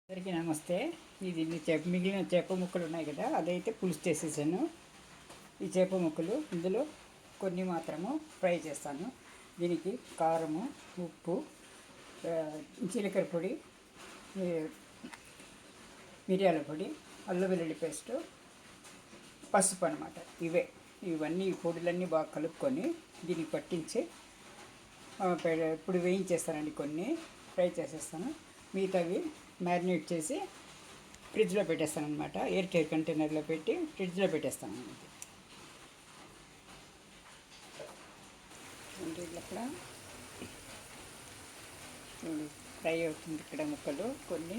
అందరికీ నమస్తే. ఇది మిగిలిన చేప ముక్కలు ఉన్నాయి కదా, అదైతే పులుసు చేసేసాను. ఈ చేప ముక్కలు ఇందులో కొన్ని మాత్రము ఫ్రై చేస్తాను. దీనికి కారము, ఉప్పు, జీలకర్ర పొడి, మిరియాల పొడి, అల్లం వెల్లుల్లి పేస్టు, పసుపు అనమాట. ఇవన్నీ పొడులన్నీ బాగా కలుపుకొని దీనికి పట్టించి ఇప్పుడు వేయించేస్తానండి. కొన్ని ఫ్రై చేసేస్తాను, మిగతావి మ్యారినేట్ చేసి ఫ్రిడ్జ్లో పెట్టేస్తాను అనమాట. ఎయిర్ టైర్ కంటైనర్లో పెట్టి ఫ్రిడ్జ్లో పెట్టేస్తాను అన్నమాట. అక్కడ ఫ్రై అవుతుంది ఇక్కడ ముక్కలు కొన్ని.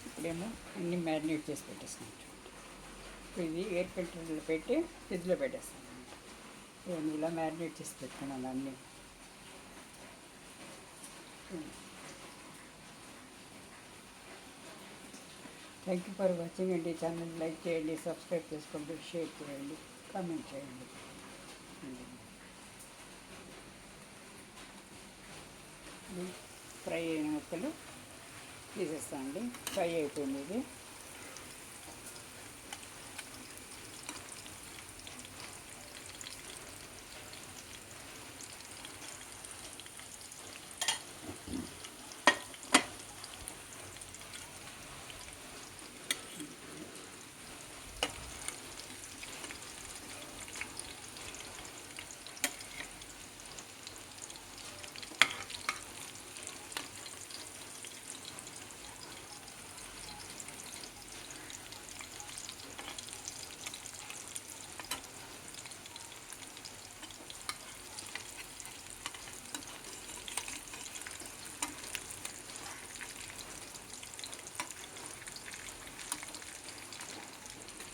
ఇప్పుడేమో అన్నీ మ్యారినేట్ చేసి పెట్టేస్తాను. ఇప్పుడు ఇది ఎయిర్ కంటైనర్లో పెట్టి ఫ్రిడ్జ్లో పెట్టేస్తాను అనమాట. నేను ఇలా మ్యారినేట్ చేసి పెట్టుకున్నాను అన్నీ. థ్యాంక్ యూ ఫర్ వాచింగ్ అండి. ఛానల్ లైక్ చేయండి, సబ్స్క్రైబ్ చేసుకోండి, షేర్ చేయండి, కామెంట్ చేయండి. ఫ్రై అయిన ముక్కలు తీసేస్తానండి. ఫ్రై అయిపోయింది ఇది.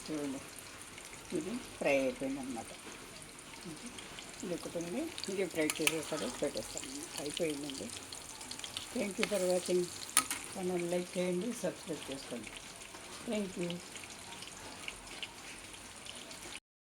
చూడండి, ఇది ఫ్రై అయిపోయింది అన్నమాట. ఇది ఒకటి ఉంది, ఇది ఫ్రై చేసేసారు, పెట్టేస్తాను. అయిపోయిందండి. Thank you for watching. Channel like చేయండి, సబ్స్క్రైబ్ చేసుకోండి. Thank you.